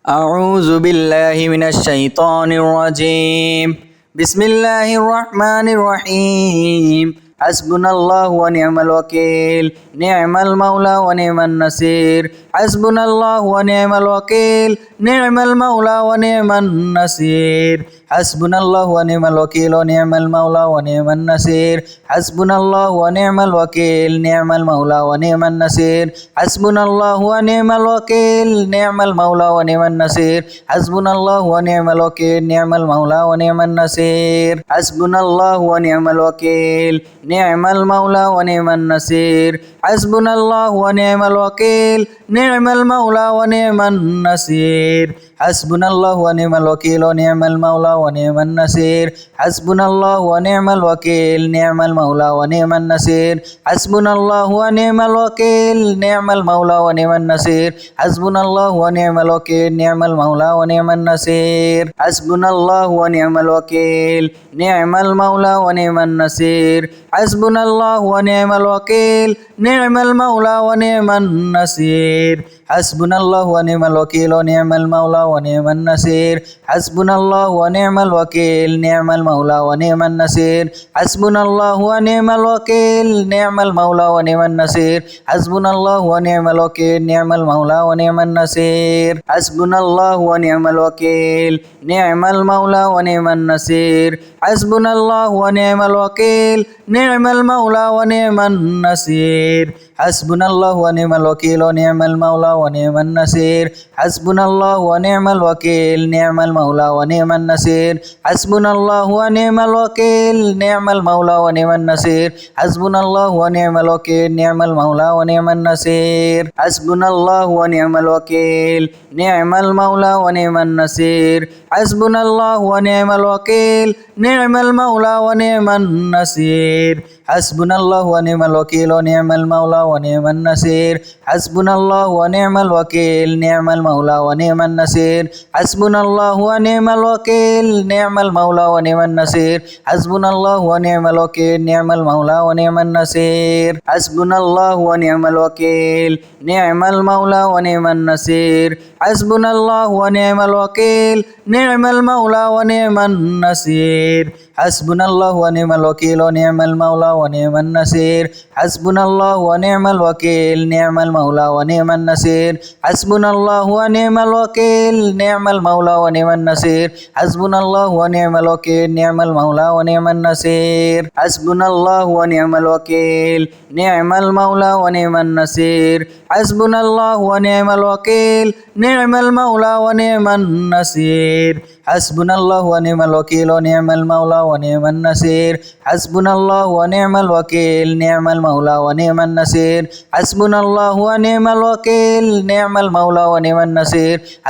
أعوذ بالله من الشيطان الرجيم بسم الله الرحمن الرحيم حسبنا الله ونعم الوكيل نعم المولى ونعم النصير حسبنا الله ونعم الوكيل نعم المولى ونعم النصير حسبنا الله ونعم الوكيل ونعم المولى ونعم النصير حسبنا الله ونعم الوكيل نعم المولى ونعم النصير حسبنا الله ونعم الوكيل نعم المولى ونعم النصير حسبنا الله ونعم الوكيل نعم المولى ونعم النصير حسبنا الله ونعم الوكيل نعم المولى ونعم النصير حسبنا الله ونعم الوكيل نعم المولى ونعم النصير حسبنا الله ونعم الوكيل ونعم المولى ونعم النصير حسبنا الله ونعم الوكيل نعم المولى ونعم النصير حسبنا الله ونعم الوكيل نعم المولى ونعم النصير حسبنا الله ونعم الوكيل نعم المولى ونعم النصير حسبنا الله ونعم الوكيل نعم المولى ونعم النصير حسبنا الله ونعم الوكيل نعم المولى ونعم النصير حسبنا الله ونعم الوكيل ونعم المولى ونعم النصير حسبنا الله ونعم الوكيل نعم المولى ونعم النصير حسبنا الله ونعم الوكيل نعم المولى ونعم النصير حسبنا الله ونعم الوكيل نعم المولى ونعم النصير حسبنا الله ونعم الوكيل نعم المولى ونعم النصير حسبنا الله ونعم الوكيل نعم المولى ونعم النصير حسبنا الله ونعم الوكيل ونعم المولى ونعم النصير حسبنا الله ونعم الوكيل نعم المولى ونعم النصير حسبنا الله ونعم الوكيل نعم المولى ونعم النصير حسبنا الله ونعم الوكيل نعم المولى ونعم النصير حسبنا الله ونعم الوكيل نعم المولى ونعم النصير حسبنا الله ونعم الوكيل نعم المولى ونعم النصير حسبنا الله ونعم الوكيل ونعم المولى ونعم النصير حسبنا الله ونعم الوكيل نعم المولى ونعم النصير حسبنا الله ونعم الوكيل نعم المولى ونعم النصير حسبنا الله ونعم الوكيل نعم المولى ونعم النصير حسبنا الله ونعم الوكيل نعم المولى ونعم النصير حسبنا الله ونعم الوكيل نعم المولى ونعم النصير حسبنا الله ونعم الوكيل ونعم المولى ونعم النصير حسبنا الله ونعم الوكيل نعم المولى ونعم النصير حسبنا الله ونعم الوكيل نعم المولى ونعم النصير حسبنا الله ونعم الوكيل نعم المولى ونعم النصير حسبنا الله ونعم الوكيل نعم المولى ونعم النصير حسبنا الله ونعم الوكيل نعم المولى ونعم النصير حسبنا الله ونعم الوكيل ونعم المولى ونعم النصير حسبنا الله ونعم الوكيل نعم المولى ونعم النصير حسبنا الله ونعم الوكيل نعم المولى ونعم النصير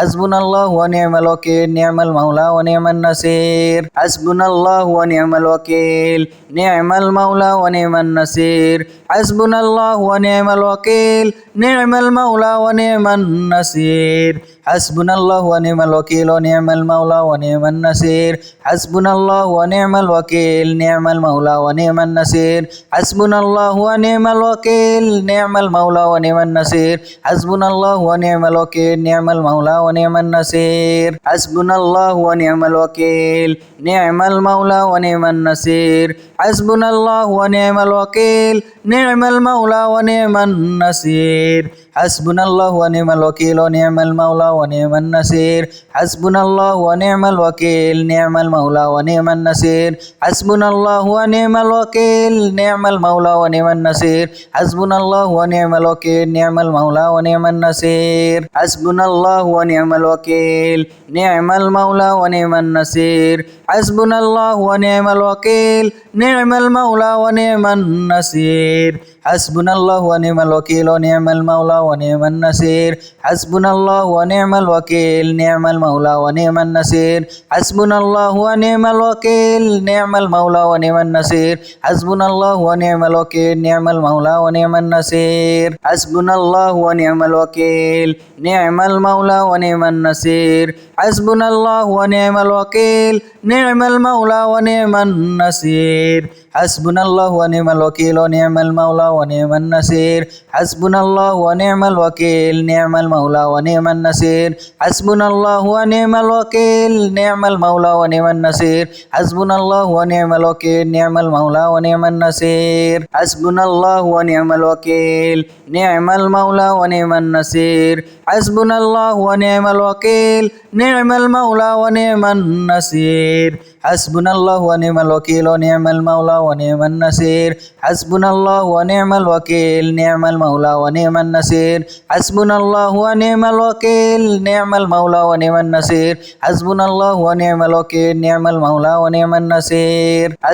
حسبنا الله ونعم الوكيل نعم المولى ونعم النصير حسبنا الله ونعم الوكيل نعم المولى ونعم النصير حسبنا الله ونعم الوكيل نعم المولى ونعم النصير حسبنا الله ونعم الوكيل ونعم المولى ونعم النصير حسبنا الله ونعم الوكيل نعم المولى ونعم النصير حسبنا الله ونعم الوكيل نعم المولى ونعم النصير حسبنا الله ونعم الوكيل نعم المولى ونعم النصير حسبنا الله ونعم الوكيل نعم المولى ونعم النصير حسبنا الله ونعم الوكيل نعم المولى ونعم النصير حسبنا الله ونعم الوكيل ونعم المولى ونعم النصير حسبنا الله ونعم الوكيل نعم المولى ونعم النصير حسبنا الله ونعم الوكيل نعم المولى ونعم النصير حسبنا الله ونعم الوكيل نعم المولى ونعم النصير حسبنا الله ونعم الوكيل نعم المولى ونعم النصير حسبنا الله ونعم الوكيل نعم المولى ونعم النصير حسبنا الله ونعم الوكيل ونعم المولى ونعم النصير حسبنا الله ونعم الوكيل نعم المولى ونعم النصير حسبنا الله ونعم الوكيل نعم المولى ونعم النصير حسبنا الله ونعم الوكيل نعم المولى ونعم النصير حسبنا الله ونعم الوكيل نعم المولى ونعم النصير حسبنا الله ونعم الوكيل نعم المولى ونعم النصير হাসবুনাল্লাহু ওয়া নি'মাল ওয়াকিল ওয়া নি'মাল মাওলা ওয়া নি'মান নাসির হাসবুনাল্লাহু ওয়া নি'মাল ওয়াকিল নি'মাল মাওলা ওয়া নি'মান নাসির হাসবুনাল্লাহু ওয়া নি'মাল ওয়াকিল নি'মাল মাওলা ওয়া নি'মান নাসির হাসবুনাল্লাহু ওয়া নি'মাল ওয়াকিল নি'মাল মাওলা ওয়া নি'মান নাসির হাসবুনাল্লাহু ওয়া নি'মাল ওয়াকিল নি'মাল মাওলা ওয়া নি'মান নাসির হাসবুনাল্লাহু ওয়া নি'মাল ওয়াকিল নি'মাল মাওলা ওয়া নি'মান নাসির হাসবুনাল্লাহু ওয়া নি'মাল ওয়াকিল ওয়া নি'মাল মাওলা ওয়া নি'মান নাসির হাসবুনাল্লাহু ওয়া নি'মাল ওয়াকিল নি'মাল মাওলা ওয়া নি'মান নাসির হাসবুনাল্লাহু ওয়া নি'মাল ওয়াকিল নি'মাল মাওলা ওয়া নি'মান নাসির হাসবুনাল্লাহু ওয়া নি'মাল ওয়াকিল নি'মাল মাওলা ওয়া নি'মান নাসির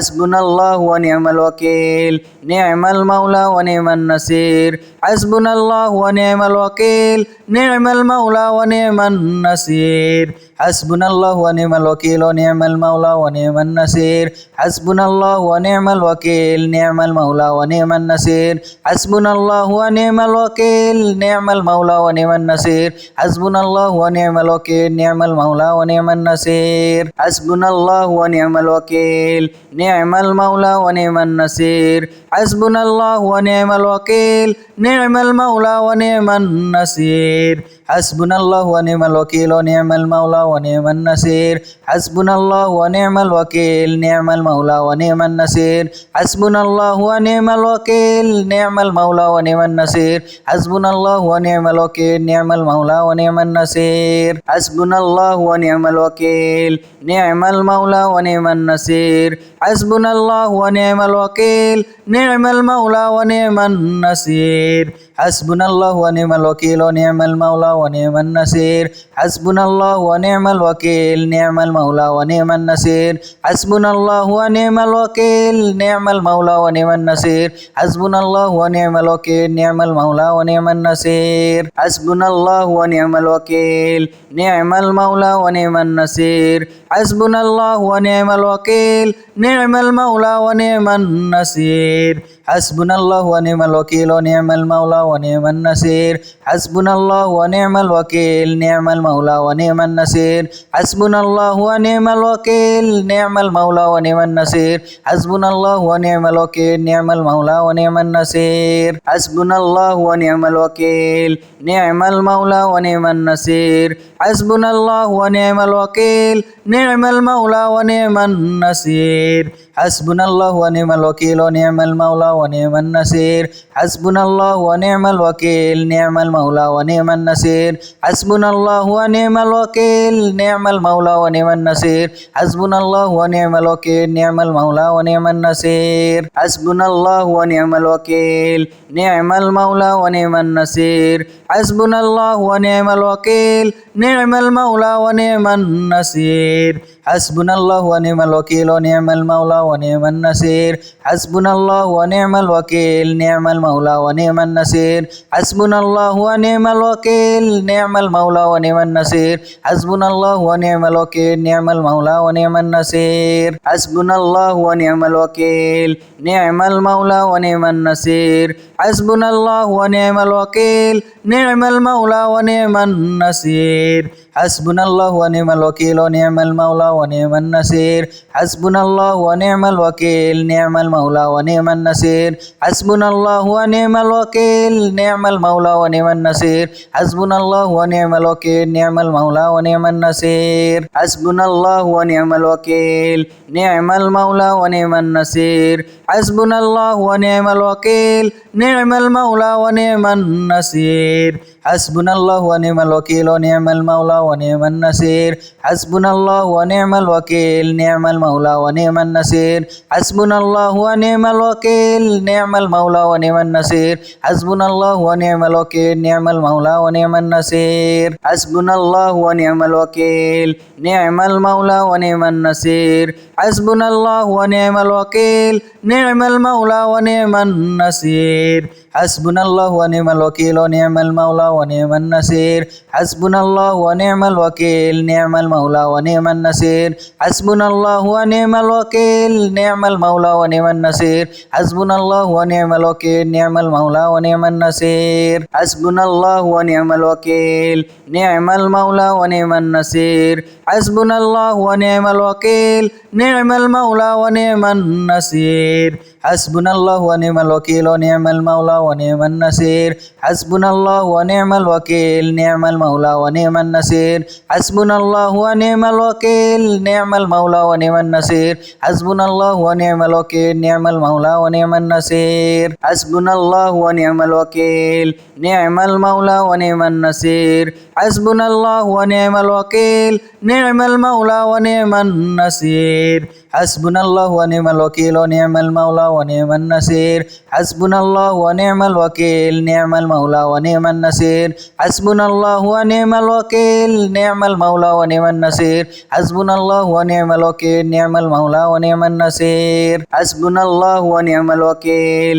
হাসবুনাল্লাহু ওয়া নি'মাল ওয়াকিল নি'মাল মাওলা ওয়া নি'মান নাসির হাসবুনাল্লাহু ওয়া নি'মাল ওয়াকিল নি'মাল মাওলা ওয়া নি'মান নাসির হাসবুনাল্লাহু ওয়া নি'মাল ওয়াকিল ওয়া নি'মাল মাওলা ওয়া নি'মান নাসির হাসবুনাল্লাহু ওয়া নি'মাল ওয়াকিল নি'মাল মাওলা ওয়া নি'মান নাসির হাসবুনাল্লাহু ওয়া নি'মাল ওয়াকিল নি'মাল মাওলা ওয়া নি'মান নাসির হাসবুনাল্লাহু ওয়া নি'মাল ওয়াকিল নি'মাল মাওলা ওয়া নি'মান নাসির হাসবুনাল্লাহু ওয়া নি'মাল ওয়াকিল নি'মাল মাওলা ওয়া নি'মান নাসির হাসবুনাল্লাহু ওয়া নি'মাল ওয়াকিল নি'মাল মাওলা ওয়া নি'মান নাসির হাসবুনাল্লাহু ওয়া নি'মাল ওয়াকিল ওয়া নি'মাল মাওলা ওয়া নি'মান নাসির হাসবুনাল্লাহু ওয়া নি'মাল ওয়াকিল নি'মাল মাওলা ওয়া নি'মান নাসির হাসবুনাল্লাহু ওয়া নি'মাল ওয়াকিল নি'মাল মাওলা ওয়া নি'মান নাসির হাসবুনাল্লাহু ওয়া নি'মাল ওয়াকিল নি'মাল মাওলা ওয়া নি'মান নাসির হাসবুনাল্লাহু ওয়া নি'মাল ওয়াকিল নি'মাল মাওলা ওয়া নি'মান নাসির হাসবুনাল্লাহু ওয়া নি'মাল ওয়াকিল নি'মাল মাওলা ওয়া নি'মান নাসির হাসবুনাল্লাহু ওয়া নি'মাল ওয়াকিল ওয়া নি'মাল মাওলা ওয়া নি'মান নাসির হাসবুনাল্লাহু ওয়া নি'মাল ওয়াকিল নি'মাল মাওলা ওয়া নি'মান নাসির হাসবুনাল্লাহু ওয়া নি'মাল ওয়াকিল নি'মাল মাওলা ওয়া নি'মান নাসির হাসবুনাল্লাহু ওয়া নি'মাল ওয়াকিল নি'মাল মাওলা ওয়া নি'মান নাসির হাসবুনাল্লাহু ওয়া নি'মাল ওয়াকিল নি'মাল মাওলা ওয়া নি'মান নাসির হাসবুনাল্লাহু ওয়া নি'মাল ওয়াকিল নি'মাল মাওলা ওয়া নি'মান নাসির হাসবুনাল্লাহু ওয়া নি'মাল ওয়াকিল ওয়া নি'মাল মাওলা ওয়া নি'মান নাসির হাসবুনাল্লাহু ওয়া নি'মাল ওয়াকিল নি'মাল মাওলা ওয়া নি'মান নাসির হাসবুনাল্লাহু ওয়া নি'মাল ওয়াকিল নি'মাল মাওলা ওয়া নি'মান নাসির হাসবুনাল্লাহু ওয়া নি'মাল ওয়াকিল নি'মাল মাওলা ওয়া নি'মান নাসির হাসবুনাল্লাহু ওয়া নি'মাল ওয়াকিল নি'মাল মাওলা ওয়া নি'মান নাসির হাসবুনাল্লাহু ওয়া নি'মাল ওয়াকিল নি'মাল মাওলা ওয়া নি'মান নাসির হাসবুনাল্লাহু ওয়া নি'মাল ওয়াকিল ওয়া নি'মাল মাওলা ওয়া নি'মান নাসির হাসবুনাল্লাহু ওয়া নি'মাল ওয়াকিল নি'মাল মাওলা ওয়া নি'মান নাসির হাসবুনাল্লাহু ওয়া নি'মাল ওয়াকিল নি'মাল মাওলা ওয়া নি'মান নাসির হাসবুনাল্লাহু ওয়া নি'মাল ওয়াকিল নি'মাল মাওলা ওয়া নি'মান নাসির হাসবুনাল্লাহু ওয়া নি'মাল ওয়াকিল নি'মাল মাওলা ওয়া নি'মান নাসির হাসবুনাল্লাহু ওয়া নি'মাল ওয়াকিল নি'মাল মাওলা ওয়া নি'মান নাসির হাসবুনাল্লাহু ওয়া নি'মাল ওয়াকিল ওয়া নি'মাল মাওলা ওয়া নি'মান নাসির হাসবুনাল্লাহু ওয়া নি'মাল ওয়াকিল নি'মাল মাওলা ওয়া নি'মান নাসির হাসবুনাল্লাহু ওয়া নি'মাল ওয়াকিল নি'মাল মাওলা ওয়া নি'মান নাসির হাসবুনাল্লাহু ওয়া নি'মাল ওয়াকিল নি'মাল মাওলা ওয়া নি'মান নাসির হাসবুনাল্লাহু ওয়া নি'মাল ওয়াকিল নি'মাল মাওলা ওয়া নি'মান নাসির হাসবুনাল্লাহু ওয়া নি'মাল ওয়াকিল নি'মাল মাওলা ওয়া নি'মান নাসির হাসবুনাল্লাহু ওয়া নি'মাল ওয়াকিল ওয়া নি'মাল মাওলা ওয়া নি'মান নাসির হাসবুনাল্লাহু ওয়া নি'মাল ওয়াকিল নি'মাল মাওলা ওয়া নি'মান নাসির হাসবুনাল্লাহু ওয়া নি'মাল ওয়াকিল নি'মাল মাওলা ওয়া নি'মান নাসির হাসবুনাল্লাহু ওয়া নি'মাল ওয়াকিল নি'মাল মাওলা ওয়া নি'মান নাসির হাসবুনাল্লাহু ওয়া নি'মাল ওয়াকিল নি'মাল মাওলা ওয়া নি'মান নাসির হাসবুনাল্লাহু ওয়া নি'মাল ওয়াকিল নি'মাল মাওলা ওয়া নি'মান নাসির হাসবুনাল্লাহু ওয়া নি'মাল ওয়াকিল ওয়া নি'মাল মাওলা ওয়া নি'মান নাসির হাসবুনাল্লাহু ওয়া নি'মাল ওয়াকিল নি'মাল মাওলা ওয়া নি'মান নাসির হাসবুনাল্লাহু ওয়া নি'মাল ওয়াকিল নি'মাল মাওলা ওয়া নি'মান নাসির হাসবুনাল্লাহু ওয়া নি'মাল ওয়াকিল নি'মাল মাওলা ওয়া নি'মান নাসির হাসবুনাল্লাহু ওয়া নি'মাল ওয়াকিল নি'মাল মাওলা ওয়া নি'মান নাসির হাসবুনাল্লাহু ওয়া নি'মাল ওয়াকিল নি'মাল মাওলা ওয়া নি'মান নাসির হাসবুনাল্লাহু ওয়া নি'মাল ওয়াকিল ওয়া নি'মাল মাওলা ওয়া নি'মান নাসির হাসবুনাল্লাহু ওয়া নি'মাল ওয়াকিল নি'মাল মাওলা ওয়া নি'মান নাসির হাসবুনাল্লাহু ওয়া নি'মাল ওয়াকিল নি'মাল মাওলা ওয়া নি'মান নাসির হাসবুনাল্লাহু ওয়া নি'মাল ওয়াকিল নি'মাল মাওলা ওয়া নি'মান নাসির হাসবুনাল্লাহু ওয়া নি'মাল ওয়াকিল নি'মাল মাওলা ওয়া নি'মান নাসির হাসবুনাল্লাহু ওয়া নি'মাল ওয়াকিল নি'মাল মাওলা ওয়া নি'মান নাসির হাসবুনাল্লাহু ওয়া নি'মাল ওয়াকিল ওয়া নি'মাল মাওলা ওয়া নি'মান নাসির হাসবুনাল্লাহু ওয়া নি'মাল ওয়াকিল নি'মাল মাওলা ওয়া নি'মান নাসির হাসবুনাল্লাহু ওয়া নি'মাল ওয়াকিল নি'মাল মাওলা ওয়া নি'মান নাসির হাসবুনাল্লাহু ওয়া নি'মাল ওয়াকিল নি'মাল মাওলা ওয়া নি'মান নাসির হাসবুনাল্লাহু ওয়া নি'মাল ওয়াকিল নি'মাল মাওলা ওয়া নি'মান নাসির হাসবুনাল্লাহু ওয়া নি'মাল ওয়াকিল নি'মাল মাওলা ওয়া নি'মান নাসির হাসবুনাল্লাহু ওয়া নি'মাল ওয়াকিল ওয়া নি'মাল মাওলা ওয়া নি'মান নাসির হাসবুনাল্লাহু ওয়া নি'মাল ওয়াকিল নি'মাল মাওলা ওয়া নি'মান নাসির হাসবুনাল্লাহু ওয়া নি'মাল ওয়াকিল নি'মাল মাওলা ওয়া নি'মান নাসির হাসবুনাল্লাহু ওয়া নি'মাল ওয়াকিল নি'মাল মাওলা ওয়া নি'মান নাসির হাসবুনাল্লাহু ওয়া নি'মাল ওয়াকিল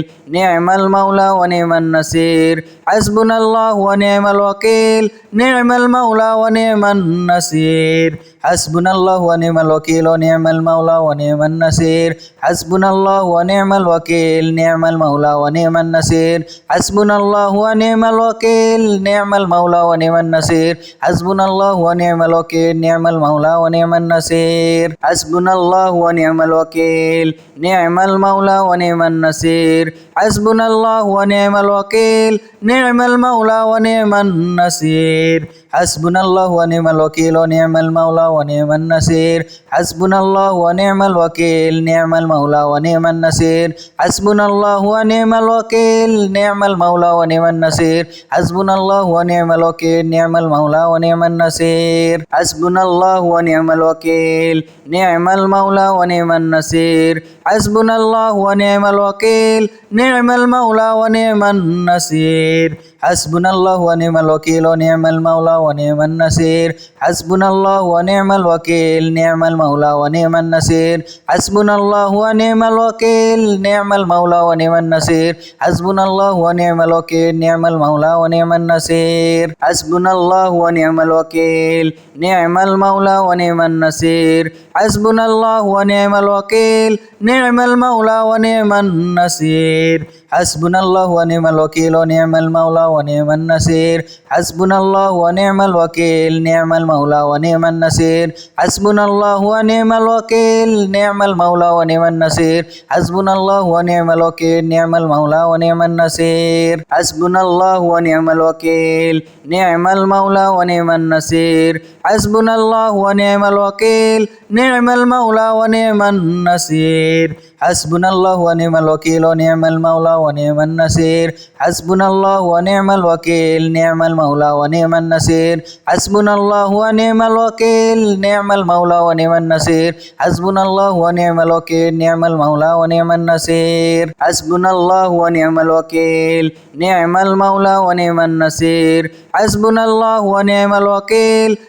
নি'মাল মাওলা ওয়া নি'মান নাসির হাসবুনাল্লাহু ওয়া নি'মাল ওয়াকিল নি'মাল মাওলা ওয়া নি'মান নাসির হাসবুনাল্লাহু ওয়া নি'মাল ওয়াকিল ওয়া নি'মাল মাওলা ওয়া নি'মান নাসির হাসবুনাল্লাহু ওয়া নি'মাল ওয়াকিল নি'মাল মাওলা ওয়া নি'মান নাসির হাসবুনাল্লাহু ওয়া নি'মাল ওয়াকিল নি'মাল মাওলা ওয়া নি'মান নাসির হাসবুনাল্লাহু ওয়া নি'মাল ওয়াকিল নি'মাল মাওলা ওয়া নি'মান নাসির হাসবুনাল্লাহু ওয়া নি'মাল ওয়াকিল নি'মাল মাওলা ওয়া নি'মান নাসির হাসবুনাল্লাহু ওয়া নি'মাল ওয়াকিল নি'মাল মাওলা ওয়া নি'মান নাসির হাসবুনাল্লাহু ওয়া নি'মাল ওয়াকিল ওয়া নি'মাল মাওলা ওয়া নি'মান নাসির হাসবুনাল্লাহু ওয়া নি'মাল ওয়াকিল নি'মাল মাওলা ওয়া নি'মান নাসির হাসবুনাল্লাহু ওয়া নি'মাল ওয়াকিল নি'মাল মাওলা ওয়া নি'মান নাসির হাসবুনাল্লাহু ওয়া নি'মাল ওয়াকিল নি'মাল মাওলা ওয়া নি'মান নাসির হাসবুনাল্লাহু ওয়া নি'মাল ওয়াকিল নি'মাল মাওলা ওয়া নি'মান নাসির হাসবুনাল্লাহু ওয়া নি'মাল ওয়াকিল নি'মাল মাওলা ওয়া নি'মান নাসির হাসবুনাল্লাহু ওয়া নি'মাল ওয়াকিল ওয়া নি'মাল মাওলা ওয়া নি'মান নাসির হাসবুনাল্লাহু ওয়া নি'মাল ওয়াকিল নি'মাল মাওলা ওয়া নি'মান নাসির হাসবুনাল্লাহু ওয়া নি'মাল ওয়াকিল নি'মাল মাওলা ওয়া নি'মান নাসির হাসবুনাল্লাহু ওয়া নি'মাল ওয়াকিল নি'মাল মাওলা ওয়া নি'মান নাসির হাসবুনাল্লাহু ওয়া নি'মাল ওয়াকিল নি'মাল মাওলা ওয়া নি'মান নাসির হাসবুনাল্লাহু ওয়া নি'মাল ওয়াকিল নি'মাল মাওলা ওয়া নি'মান নাসির হাসবুনাল্লাহু ওয়া নি'মাল ওয়াকিল ওয়া নি'মাল মাওলা ওয়া নি'মান নাসির হাসবুনাল্লাহু ওয়া নি'মাল ওয়াকিল নি'মাল মাওলা ওয়া নি'মান নাসির হাসবুনাল্লাহু ওয়া নি'মাল ওয়াকিল নি'মাল মাওলা ওয়া নি'মান নাসির হাসবুনাল্লাহু ওয়া নি'মাল ওয়াকিল নি'মাল মাওলা ওয়া নি'মান নাসির হাসবুনাল্লাহু ওয়া নি'মাল ওয়াকিল নি'মাল মাওলা ওয়া নি'মান নাসির হাসবুনাল্লাহু ওয়া নি'মাল ওয়াকিল নি'মাল মাওলা ওয়া নি'মান নাসির হাসবুনাল্লাহু ওয়া নি'মাল ওয়াকিল ওয়া নি'মাল মাওলা ওয়া নি'মান নাসির হাসবুনাল্লাহু ওয়া নি'মাল ওয়াকিল নি'মাল মাওলা ওয়া নি'মান নাসির হাসবুনাল্লাহু ওয়া নি'মাল ওয়াকিল নি'মাল মাওলা ওয়া নি'মান নাসির হাসবুনাল্লাহু ওয়া নি'মাল ওয়াকিল নি'মাল মাওলা ওয়া নি'মান নাসির হাসবুনাল্লাহু ওয়া নি'মাল ওয়াকিল নি'মাল মাওলা ওয়া নি'মান নাসির হাসবুনাল্লাহু ওয়া নি'মাল ওয়াকিল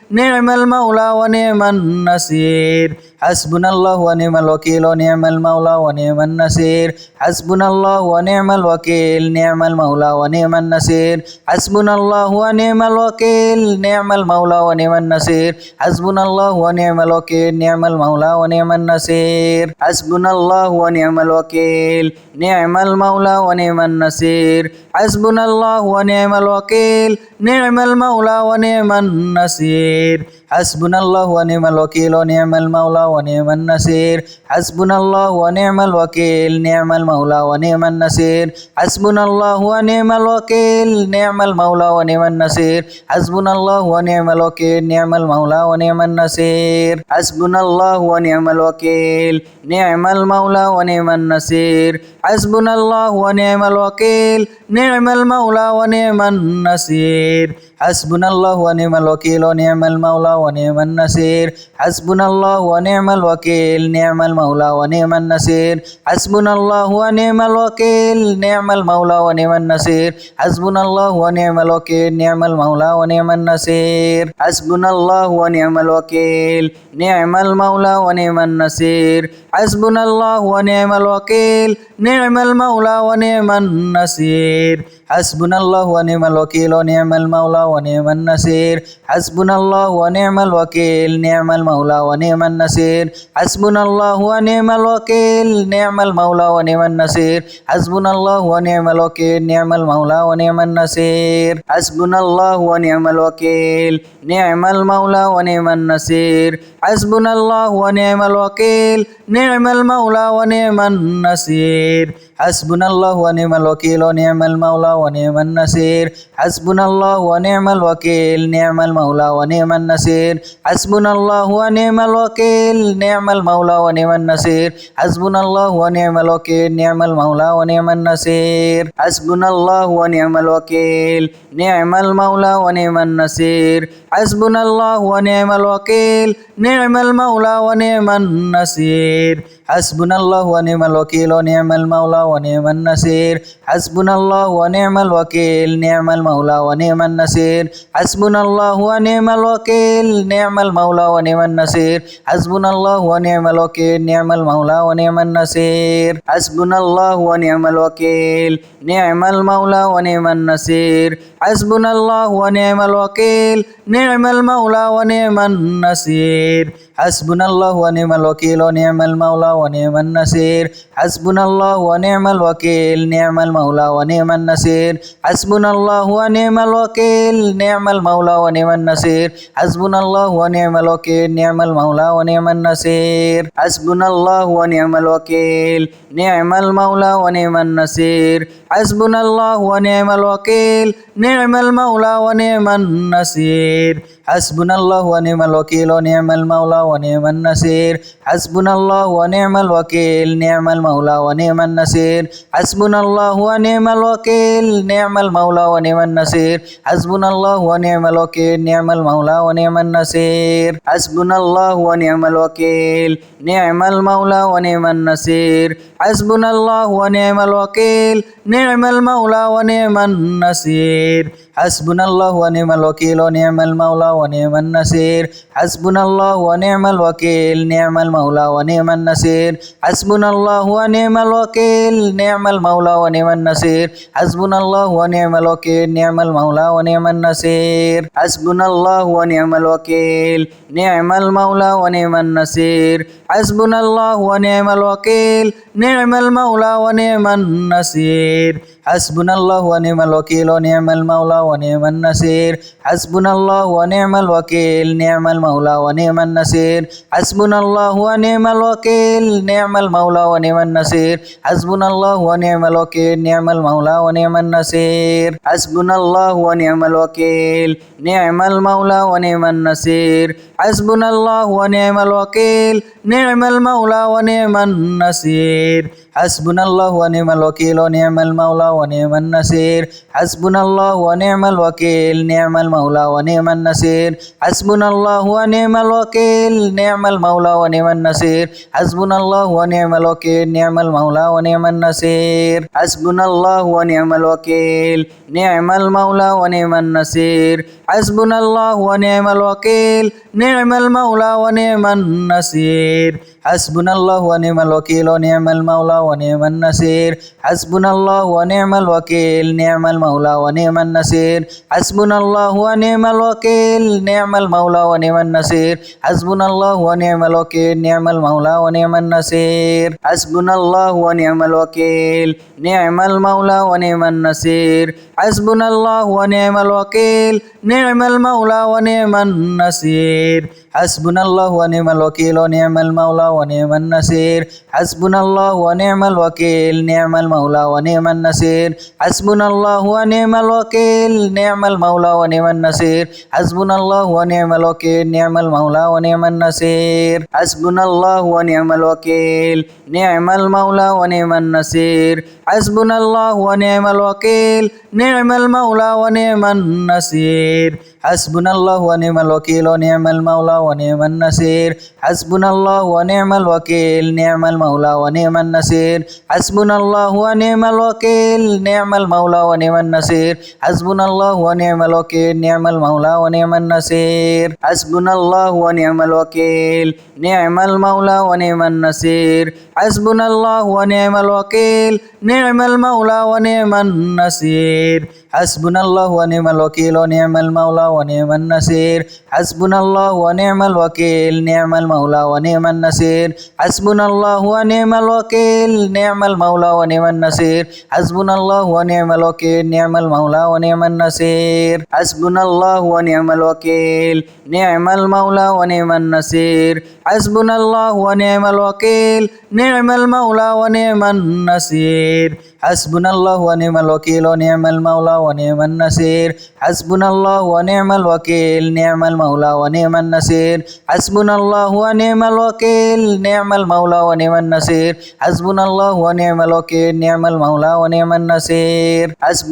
নি'মাল মাওলা ওয়া নি'মান নাসির হাসবুনাল্লাহু ওয়া নি'মাল ওয়াকিল ওয়া নি'মাল মাওলা ওয়া নি'মান নাসির হাসবুনাল্লাহু ওয়া নি'মাল ওয়াকিল নি'মাল মাওলা ওয়া নি'মান নাসির হাসবুনাল্লাহু ওয়া নি'মাল ওয়াকিল নি'মাল মাওলা ওয়া নি'মান নাসির হাসবুনাল্লাহু ওয়া নি'মাল ওয়াকিল নি'মাল মাওলা ওয়া নি'মান নাসির হাসবুনাল্লাহু ওয়া নি'মাল ওয়াকিল নি'মাল মাওলা ওয়া নি'মান নাসির হাসবুনাল্লাহু ওয়া নি'মাল ওয়াকিল নি'মাল মাওলা ওয়া নি'মান নাসির হাসবুনাল্লাহু ওয়া নি'মাল ওয়াকিল ওয়া নি'মাল মাওলা ওয়া নি'মান নাসির হাসবুনাল্লাহু ওয়া নি'মাল ওয়াকিল নি'মাল মাওলা ওয়া নি'মান নাসির হাসবুনাল্লাহু ওয়া নি'মাল ওয়াকিল নি'মাল মাওলা ওয়া নি'মান নাসির হাসবুনাল্লাহু ওয়া নি'মাল ওয়াকিল নি'মাল মাওলা ওয়া নি'মান নাসির হাসবুনাল্লাহু ওয়া নি'মাল ওয়াকিল নি'মাল মাওলা ওয়া নি'মান নাসির হাসবুনাল্লাহু ওয়া নি'মাল ওয়াকিল নি'মাল মাওলা ওয়া নি'মান নাসির হাসবুনাল্লাহু ওয়া নি'মাল ওয়াকিল ওয়া নি'মাল মাওলা ওয়া নি'মান নাসির হাসবুনাল্লাহু ওয়া নি'মাল ওয়াকিল নি'মাল মাওলা ওয়া নি'মান নাসির হাসবুনাল্লাহু ওয়া নি'মাল ওয়াকিল نعم المولى ونعم النصير حسبنا الله ونعم الوكيل نعم المولى ونعم النصير حسبنا الله ونعم الوكيل نعم المولى ونعم النصير حسبنا الله ونعم الوكيل نعم المولى ونعم النصير حسبنا الله ونعم الوكيل ونعم المولى ونعم النصير حسبنا الله ونعم الوكيل نعم المولى ونعم النصير حسبنا الله ونعم الوكيل نعم المولى ونعم النصير حسبنا الله ونعم الوكيل نعم المولى ونعم النصير حسبنا الله ونعم الوكيل نعم المولى ونعم النصير حسبنا الله ونعم الوكيل نعم المولى ونعم النصير حسبنا الله ونعم الوكيل ونعم المولى ونعم النصير حسبنا الله ونعم الوكيل نعم المولى ونعم النصير حسبنا الله ونعم الوكيل نعم المولى ونعم النصير حسبنا الله ونعم الوكيل نعم المولى ونعم النصير حسبنا الله ونعم الوكيل نعم المولى ونعم النصير حسبنا الله ونعم الوكيل نعم المولى ونعم النصير حسبنا الله ونعم الوكيل ونعم المولى ونعم النصير حسبنا الله ونعم الوكيل نعم المولى ونعم النصير حسبنا الله ونعم الوكيل نعم المولى ونعم النصير حسبنا الله ونعم الوكيل نعم المولى ونعم النصير حسبنا الله ونعم الوكيل نعم المولى ونعم النصير حسبنا الله ونعم الوكيل نعم المولى ونعم النصير حسبنا الله ونعم الوكيل ونعم المولى ونعم النصير حسبنا الله ونعم الوكيل نعم المولى ونعم النصير حسبنا الله ونعم الوكيل نعم المولى ونعم النصير حسبنا الله ونعم الوكيل نعم المولى ونعم النصير حسبنا الله ونعم الوكيل نعم المولى ونعم النصير حسبنا الله ونعم الوكيل نعم المولى ونعم النصير حسبنا الله ونعم الوكيل ونعم المولى ونعم النصير حسبنا الله ونعم الوكيل نعم المولى ونعم النصير حسبنا الله ونعم الوكيل نعم المولى ونعم النصير حسبنا الله ونعم الوكيل نعم المولى ونعم النصير حسبنا الله ونعم الوكيل نعم المولى ونعم النصير حسبنا الله ونعم الوكيل نعم المولى ونعم النصير حسبنا الله ونعم الوكيل ونعم المولى ونعم النصير حسبنا الله ونعم الوكيل نعم المولى ونعم النصير حسبنا الله ونعم الوكيل نعم المولى ونعم النصير حسبنا الله ونعم الوكيل نعم المولى ونعم النصير حسبنا الله ونعم الوكيل نعم المولى ونعم النصير حسبنا الله ونعم الوكيل نعم المولى ونعم النصير حسبنا الله ونعم الوكيل ونعم المولى ونعم النصير حسبنا الله ونعم الوكيل نعم المولى ونعم النصير حسبنا الله ونعم الوكيل نعم المولى ونعم النصير حسبنا الله ونعم الوكيل نعم المولى ونعم النصير حسبنا الله ونعم الوكيل نعم المولى ونعم النصير حسبنا الله ونعم الوكيل نعم المولى ونعم النصير حسبنا الله ونعم الوكيل ونعم المولى ونعم النصير حسبنا الله ونعم الوكيل نعم المولى ونعم النصير حسبنا الله ونعم الوكيل نعم المولى ونعم النصير حسبنا الله ونعم الوكيل نعم المولى ونعم النصير حسبنا الله ونعم الوكيل نعم المولى ونعم النصير حسبنا الله ونعم الوكيل نعم المولى ونعم النصير حسبنا الله ونعم الوكيل نعم المولى ونعم النصير حسبنا الله ونعم الوكيل نعم المولى ونعم النصير حسبنا الله ونعم الوكيل نعم المولى ونعم النصير حسبنا الله ونعم الوكيل نعم المولى ونعم النصير حسبنا الله ونعم الوكيل نعم المولى ونعم النصير حسبنا الله ونعم الوكيل نعم المولى ونعم النصير حسبنا الله ونعم الوكيل نعم المولى ونعم النصير حسبنا الله ونعم الوكيل نعم المولى ونعم النصير حسبنا الله ونعم الوكيل نعم المولى ونعم النصير حسبنا الله ونعم الوكيل نعم المولى ونعم النصير حسبنا الله ونعم الوكيل نعم المولى ونعم النصير حسبنا الله ونعم الوكيل نعم المولى ونعم النصير حسبنا الله ونعم الوكيل نعم المولى ونعم النصير حسبنا الله ونعم الوكيل نعم المولى ونعم النصير حسبنا الله ونعم الوكيل نعم المولى ونعم النصير حسبنا الله ونعم الوكيل نعم المولى ونعم النصير حسبنا الله ونعم الوكيل نعم المولى ونعم النصير حسبنا الله ونعم الوكيل نعم المولى ونعم النصير হাসবুনাল্লাহু ওয়া নি'মাল ওয়াকিল ওয়া নি'মাল মাওলা ওয়া নি'মান নাসির হাসবুনাল্লাহু ওয়া নি'মাল ওয়াকিল নি'মাল মাওলা ওয়া নি'মান নাসির হাসবুনাল্লাহু ওয়া নি'মাল ওয়াকিল নি'মাল মাওলা ওয়া নি'মান নাসির হাসবুনাল্লাহু ওয়া নি'মাল ওয়াকিল নি'মাল মাওলা ওয়া নি'মান নাসির হাসবুনাল্লাহু ওয়া নি'মাল ওয়াকিল নি'মাল মাওলা ওয়া নি'মান নাসির হাসবুনাল্লাহু ওয়া নি'মাল ওয়াকিল নি'মাল মাওলা ওয়া নি'মান নাসির হাসবুনাল্লাহু ওয়া নি'মাল ওয়াকিল ওয়া নি'মাল মাওলা ওয়া নি'মান নাসির হাসবুনাল্লাহু ওয়া নি'মাল ওয়াকিল নি'মাল মাওলা ওয়া নি'মান নাসির হাসবুনাল্লাহু ওয়া নি'মাল ওয়াকিল নি'মাল মাওলা ওয়া নি'মান নাসির হাসবুনাল্লাহু ওয়া নি'মাল ওয়াকিল নি'মাল মাওলা ওয়া নি'মান নাসির হাসবুনাল্লাহু ওয়া নি'মাল ওয়াকিল নি'মাল মাওলা ওয়া নি'মান নাসির হাসবুনাল্লাহু ওয়া নি'মাল ওয়াকিল নি'মাল মাওলা ওয়া নি'মান নাসির হাসবুনাল্লাহু ওয়া নি'মাল ওয়াকিল ওয়া নি'মাল মাওলা ওয়া নি'মান নাসির হাসবুনাল্লাহু ওয়া নি'মাল ওয়াকিল নি'মাল মাওলা ওয়া নি'মান নাসির হাসবুনাল্লাহু ওয়া নি'মাল ওয়াকিল নি'মাল মাওলা ওয়া নি'মান নাসির হাসবুনাল্লাহু ওয়া নি'মাল ওয়াকিল নি'মাল মাওলা ওয়া নি'মান নাসির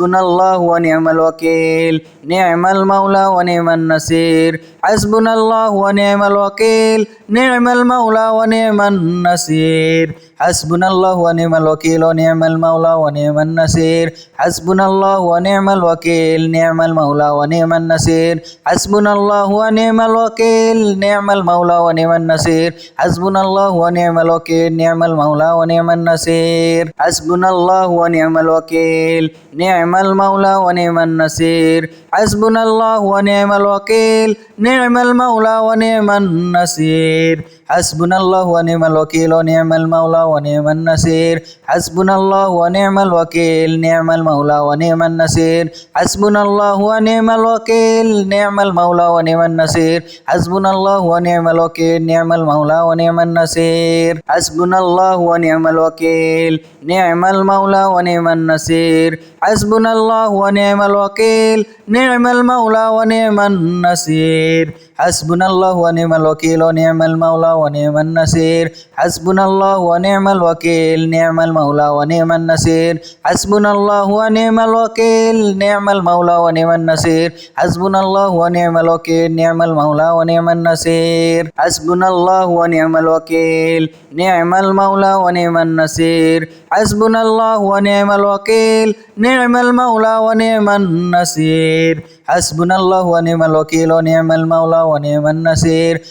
হাসবুনাল্লাহু ওয়া নি'মাল ওয়াকিল নি'মাল মাওলা ওয়া নি'মান নাসির হাসবুনাল্লাহু ওয়া নি'মাল ওয়াকিল নি'মাল মাওলা ওয়া নি'মান নাসির হাসবুনাল্লাহু ওয়া নি'মাল ওয়াকিল ওয়া নি'মাল মাওলা ওয়া নি'মান নাসির হাসবুনাল্লাহু ওয়া নি'মাল ওয়াকিল নি'মাল মাওলা ওয়া নি'মান নাসির হাসবুনাল্লাহু ওয়া নি'মাল ওয়াকিল নি'মাল মাওলা ওয়া নি'মান নাসির হাসবুনাল্লাহু ওয়া নি'মাল ওয়াকিল নি'মাল মাওলা ওয়া নি'মান নাসির হাসবুনাল্লাহু ওয়া নি'মাল ওয়াকিল নি'মাল মাওলা ওয়া নি'মান নাসির হাসবুনাল্লাহু ওয়া নি'মাল ওয়াকিল নি'মাল মাওলা ওয়া নি'মান নাসির হাসবুনাল্লাহু ওয়া নি'মাল ওয়াকিল ওয়া নি'মাল মাওলা ওয়া নি'মান নাসির হাসবুনাল্লাহু ওয়া নি'মাল ওয়াকিল নি'মাল মাওলা ওয়া নি'মান নাসির হাসবুনাল্লাহু ওয়া নি'মাল ওয়াকিল নি'মাল মাওলা ওয়া নি'মান নাসির হাসবুনাল্লাহু ওয়া নি'মাল ওয়াকিল নি'মাল মাওলা ওয়া নি'মান নাসির হাসবুনাল্লাহু ওয়া নি'মাল ওয়াকিল নি'মাল মাওলা ওয়া নি'মান নাসির হাসবুনাল্লাহু ওয়া নি'মাল ওয়াকিল নি'মাল মাওলা ওয়া নি'মান নাসির হাসবুনাল্লাহু ওয়া নি'মাল ওয়াকিল ওয়া নি'মাল মাওলা ওয়া নি'মান নাসির হাসবুনাল্লাহু ওয়া নি'মাল ওয়াকিল নি'মাল মাওলা ওয়া নি'মান নাসির হাসবুনাল্লাহু ওয়া নি'মাল ওয়াকিল নি'মাল মাওলা ওয়া নি'মান নাসির হাসবুনাল্লাহু ওয়া নি'মাল ওয়াকিল নি'মাল মাওলা ওয়া নি'মান নাসির হাসবুনাল্লাহু ওয়া নি'মাল ওয়াকিল নি'মাল মাওলা ওয়া নি'মান নাসির হাসবুনাল্লাহু ওয়া নি'মাল ওয়াকিল নি'মাল মাওলা ওয়া নি'মান নাসির হাসবুনাল্লাহু ওয়া নি'মাল ওয়াকিল ওয়া নি'মাল মাওলা ওয়া নি'মান নাসির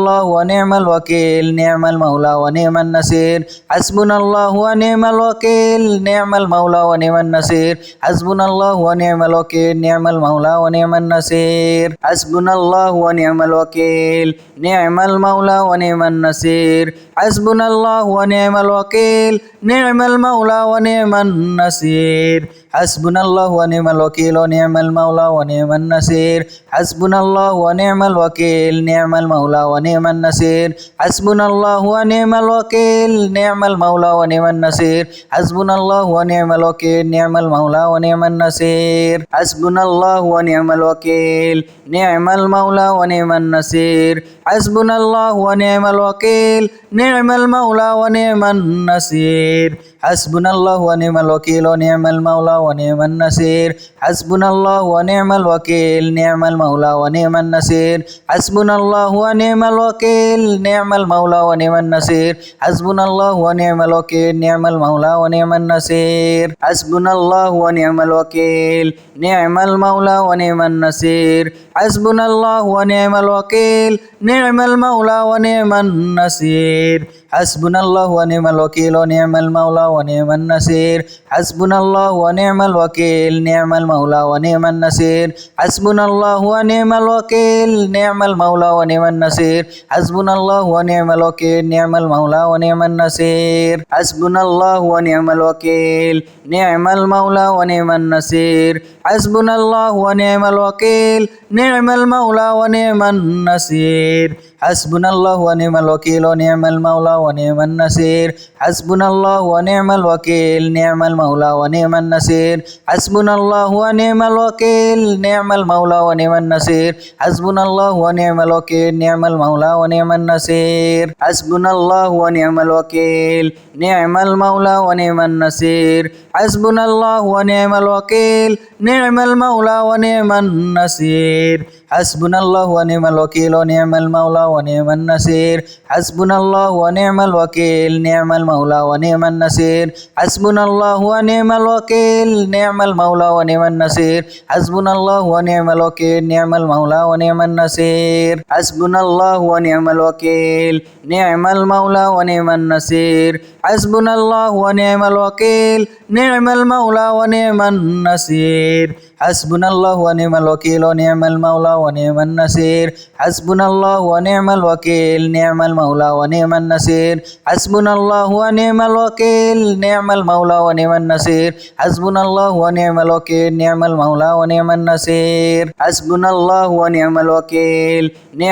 হাসবুনাল্লাহু ওয়া নি'মাল ওয়াকিল নি'মাল মাওলা ওয়া নি'মান নাসির হাসবুনাল্লাহু ওয়া নি'মাল ওয়াকিল নি'মাল মাওলা ওয়া নি'মান নাসির হাসবুনাল্লাহু ওয়া নি'মাল ওয়াকিল নি'মাল মাওলা ওয়া নি'মান নাসির হাসবুনাল্লাহু ওয়া নি'মাল ওয়াকিল নি'মাল মাওলা ওয়া নি'মান নাসির হাসবুনাল্লাহু ওয়া নি'মাল ওয়াকিল নি'মাল মাওলা ওয়া নি'মান নাসির হাসবুনাল্লাহু ওয়া নি'মাল ওয়াকিল ওয়া নি'মাল মাওলা ওয়া নি'মান নাসির হাসবুনাল্লাহু ওয়া নি'মাল ওয়াকিল নি'মাল মাওলা ওয়া নি'মান নাসির হাসবুনাল্লাহু ওয়া নি'মাল ওয়াকিল নি'মাল মাওলা ওয়া নি'মান নাসির হাসবুনাল্লাহু ওয়া নি'মাল ওয়াকিল নি'মাল মাওলা ওয়া নি'মান নাসির হাসবুনাল্লাহু ওয়া নি'মাল ওয়াকিল নি'মাল মাওলা ওয়া নি'মান নাসির হাসবুনাল্লাহু ওয়া নি'মাল ওয়াকিল নি'মাল মাওলা ওয়া নি'মান নাসির হাসবুনাল্লাহু ওয়া নি'মাল ওয়াকিল ওয়া নি'মাল মাওলা ওয়া নি'মান নাসির হাসবুনাল্লাহু ওয়া নি'মাল ওয়াকিল নি'মাল মাওলা ওয়া নি'মান নাসির হাসবুনাল্লাহু ওয়া নি'মাল ওয়াকিল নি'মাল মাওলা ওয়া নি'মান নাসির হাসবুনাল্লাহু ওয়া নি'মাল ওয়াকিল নি'মাল মাওলা ওয়া নি'মান নাসির হাসবুনাল্লাহু ওয়া নি'মাল ওয়াকিল নি'মাল মাওলা ওয়া নি'মান নাসির হাসবুনাল্লাহু ওয়া নি'মাল ওয়াকিল নি'মাল মাওলা ওয়া নি'মান নাসির হাসবুনাল্লাহু ওয়া নি'মাল ওয়াকিল ওয়া নি'মাল মাওলা ওয়া নি'মান নাসির হাসবুনাল্লাহু ওয়া নি'মাল ওয়াকিল নি'মাল মাওলা ওয়া নি'মান নাসির হাসবুনাল্লাহু ওয়া নি'মাল ওয়াকিল নি'মাল মাওলা ওয়া নি'মান নাসির হাসবুনাল্লাহু ওয়া নি'মাল ওয়াকিল নি'মাল মাওলা ওয়া নি'মান নাসির হাসবুনাল্লাহু ওয়া নি'মাল ওয়াকিল নি'মাল মাওলা ওয়া নি'মান নাসির হাসবুনাল্লাহু ওয়া নি'মাল ওয়াকিল নি'মাল মাওলা ওয়া নি'মান নাসির হাসবুনাল্লাহু ওয়া নি'মাল ওয়াকিল ওয়া নি'মাল মাওলা ওয়া নি'মান নাসির হাসবুনাল্লাহু ওয়া নি'মাল ওয়াকিল নি'মাল মাওলা ওয়া নি'মান নাসির হাসবুনাল্লাহু ওয়া নি'মাল ওয়াকিল নি'মাল মাওলা ওয়া নি'মান নাসির হাসবুনাল্লাহু ওয়া নি'মাল ওয়াকিল নি'মাল মাওলা ওয়া নি'মান নাসির হাসবুনাল্লাহু ওয়া নি'মাল ওয়াকিল নি'মাল মাওলা ওয়া নি'মান নাসির হাসবুনাল্লাহু ওয়া নি'মাল ওয়াকিল নি'মাল মাওলা ওয়া নি'মান নাসির হাসবুনাল্লাহু ওয়া নি'মাল ওয়াকিল ওয়া নি'মাল মাওলা ওয়া নি'মান নাসির হাসবুনাল্লাহু ওয়া নি'মাল ওয়াকিল নি'মাল মাওলা ওয়া নি'মান নাসির হাসবুনাল্লাহু ওয়া নি'মাল ওয়াকিল নি'মাল মাওলা ওয়া নি'মান নাসির হাসবুনাল্লাহু ওয়া নি'মাল ওয়াকিল নি'মাল মাওলা ওয়া নি'মান নাসির হাসবুনাল্লাহু ওয়া নি'মাল ওয়াকিল নি'মাল মাওলা ওয়া নি'মান নাসির হাসবুনাল্লাহু ওয়া নি'মাল ওয়াকিল নি'মাল মাওলা ওয়া নি'মান নাসির হাসবুনাল্লাহু ওয়া নি'মাল ওয়াকিল ওয়া নি'মাল মাওলা ওয়া নি'মান নাসির হাসবুনাল্লাহু ওয়া নি'মাল ওয়াকিল নি'মাল মাওলা ওয়া নি'মান নাসির হাসবুনাল্লাহু ওয়া নি'মাল ওয়াকিল নি'মাল মাওলা ওয়া নি'মান নাসির হাসবুনাল্লাহু ওয়া নি'মাল ওয়াকিল নি'মাল মাওলা ওয়া নি'মান নাসির হাসবুনাল্লাহু ওয়া নি'মাল ওয়াকিল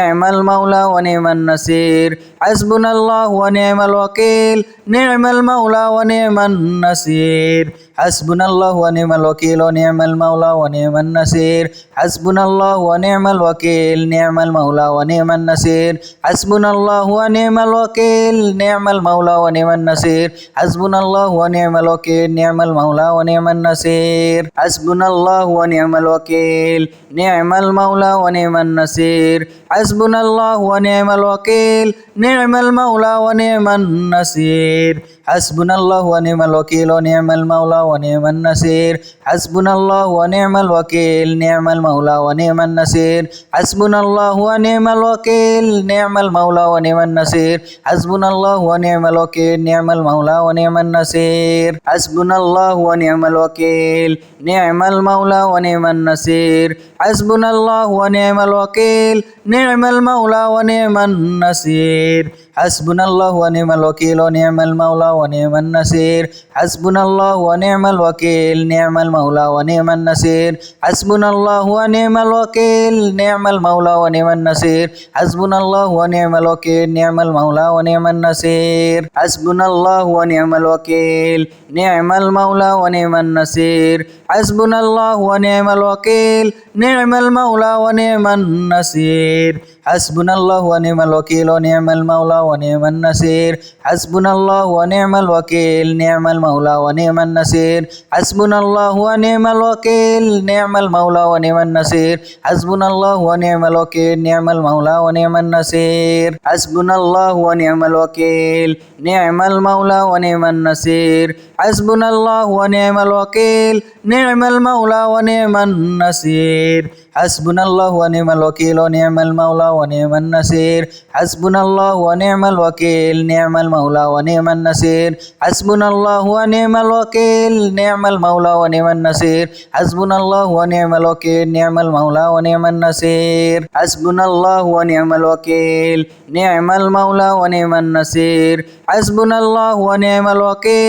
নি'মাল মাওলা ওয়া নি'মান নাসির হাসবুনাল্লাহু ওয়া নি'মাল ওয়াকিল নি'মাল মাওলা ওয়া নি'মান নাসির হাসবুনাল্লাহু ওয়া নি'মাল ওয়াকিল ওয়া নি'মাল মাওলা ওয়া নি'মান নাসির হাসবুনাল্লাহু ওয়া নি'মাল ওয়াকিল নি'মাল মাওলা ওয়া নি'মান নাসির হাসবুনাল্লাহু ওয়া নি'মাল ওয়াকিল নি'মাল মাওলা ওয়া নি'মান নাসির হাসবুনাল্লাহু ওয়া নি'মাল ওয়াকিল নি'মাল মাওলা ওয়া নি'মান নাসির হাসবুনাল্লাহু ওয়া নি'মাল ওয়াকিল নি'মাল মাওলা ওয়া নি'মান নাসির হাসবুনাল্লাহু ওয়া নি'মাল ওয়াকিল নি'মাল মাওলা ওয়া নি'মান নাসির হাসবুনাল্লাহু ওয়া নি'মাল ওয়াকিল ওয়া নি'মাল মাওলা ওয়া নি'মান নাসির হাসবুনাল্লাহু ওয়া নি'মাল ওয়াকিল নি'মাল মাওলা ওয়া নি'মান নাসির হাসবুনাল্লাহু ওয়া নি'মাল ওয়াকিল নি'মাল মাওলা ওয়া নি'মান নাসির হাসবুনাল্লাহু ওয়া নি'মাল ওয়াকিল নি'মাল মাওলা ওয়া নি'মান নাসির হাসবুনাল্লাহু ওয়া নি'মাল ওয়াকিল নি'মাল মাওলা ওয়া নি'মান নাসির হাসবুনাল্লাহু ওয়া নি'মাল ওয়াকিল নি'মাল মাওলা ওয়া নি'মান নাসির হাসবুনাল্লাহু ওয়া নি'মাল ওয়াকিল ওয়া নি'মাল মাওলা ওয়া নি'মান নাসির হাসবুনাল্লাহু ওয়া নি'মাল ওয়াকিল নি'মাল মাওলা ওয়া নি'মান নাসির হাসবুনাল্লাহু ওয়া নি'মাল ওয়াকিল নি'মাল মাওলা ওয়া নি'মান নাসির হাসবুনাল্লাহু ওয়া নি'মাল ওয়াকিল নি'মাল মাওলা ওয়া নি'মান নাসির হাসবুনাল্লাহু ওয়া নি'মাল ওয়াকিল নি'মাল মাওলা ওয়া নি'মান নাসির হাসবুনাল্লাহু ওয়া নি'মাল ওয়াকিল নি'মাল মাওলা ওয়া নি'মান নাসির হাসবুনাল্লাহু ওয়া নি'মাল ওয়াকিল ওয়া নি'মাল মাওলা ওয়া নি'মান নাসির হাসবুনাল্লাহু ওয়া নি'মাল ওয়াকিল নি'মাল মাওলা ওয়া নি'মান নাসির হাসবুনাল্লাহু ওয়া নি'মাল ওয়াকিল নি'মাল মাওলা ওয়া নি'মান নাসির হাসবুনাল্লাহু ওয়া নি'মাল ওয়াকিল নি'মাল মাওলা ওয়া নি'মান নাসির হাসবুনাল্লাহু ওয়া নি'মাল ওয়াকিল নি'মাল মাওলা ওয়া নি'মান নাসির হাসবুনাল্লাহু ওয়া নি'মাল ওয়াকিল নি'মাল মাওলা ওয়া নি'মান নাসির হাসবুনাল্লাহু ওয়া নি'মাল ওয়াকিল ওয়া নি'মাল মাওলা ওয়া নি'মান নাসির হাসবুনাল্লাহু ওয়া নি'মাল ওয়াকিল নি'মাল মাওলা ওয়া নি'মান নাসির হাসবুনাল্লাহু ওয়া নি'মাল ওয়াকিল নি'মাল মাওলা ওয়া নি'মান নাসির হাসবুনাল্লাহু ওয়া নি'মাল ওয়াকিল নি'মাল মাওলা ওয়া নি'মান নাসির হাসবুনাল্লাহু ওয়া নি'মাল ওয়াকিল নি'মাল মাওলা ওয়া নি'মান নাসির হাসবুনাল্লাহু ওয়া নি'মাল ওয়াকিল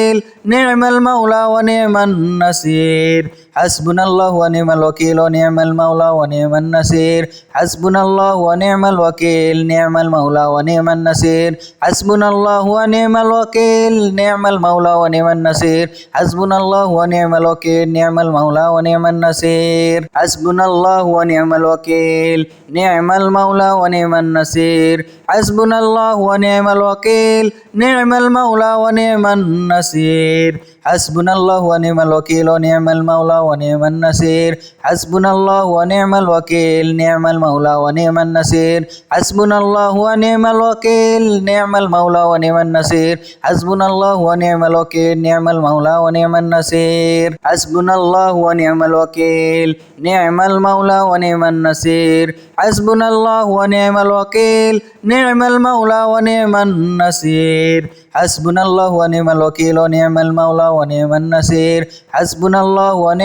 নি'মাল মাওলা ওয়া নি'মান নাসির হাসবুনাল্লাহু ওয়া নি'মাল ওয়াকিল ওয়া নি'মাল মাওলা ওয়া নি'মান নাসির হাসবুনাল্লাহু ওয়া নি'মাল ওয়াকিল নি'মাল মাওলা ওয়া নি'মান নাসির হাসবুনাল্লাহু ওয়া নি'মাল ওয়াকিল নি'মাল মাওলা ওয়া নি'মান নাসির হাসবুনাল্লাহু ওয়া নি'মাল ওয়াকিল নি'মাল মাওলা ওয়া নি'মান নাসির হাসবুনাল্লাহু ওয়া নি'মাল ওয়াকিল নি'মাল মাওলা ওয়া নি'মান নাসির হাসবুনাল্লাহু ওয়া নি'মাল ওয়াকিল নি'মাল মাওলা ওয়া নি'মান নাসির হাসবুনাল্লাহু ওয়া নি'মাল ওয়াকিল ওয়া নি'মাল মাওলা ওয়া নি'মান নাসির হাসবুনাল্লাহু ওয়া নি'মাল ওয়াকিল নি'মাল মাওলা ওয়া নি'মান নাসির হাসবুনাল্লাহু ওয়া নি'মাল ওয়াকিল নি'মাল মাওলা ওয়া নি'মান নাসির হাসবুনাল্লাহু ওয়া নি'মাল ওয়াকিল নি'মাল মাওলা ওয়া নি'মান নাসির হাসবুনাল্লাহু ওয়া নি'মাল ওয়াকিল নি'মাল মাওলা ওয়া নি'মান নাসির হাসবুনাল্লাহু ওয়া নি'মাল ওয়াকিল নি'মাল মাওলা ওয়া নি'মান নাসির হাসবুনাল্লাহু ওয়া নি'মাল ওয়াকিল ওয়া নি'মাল মাওলা ওয়া নি'মান নাসির হাসবুনাল্লাহু ওয়া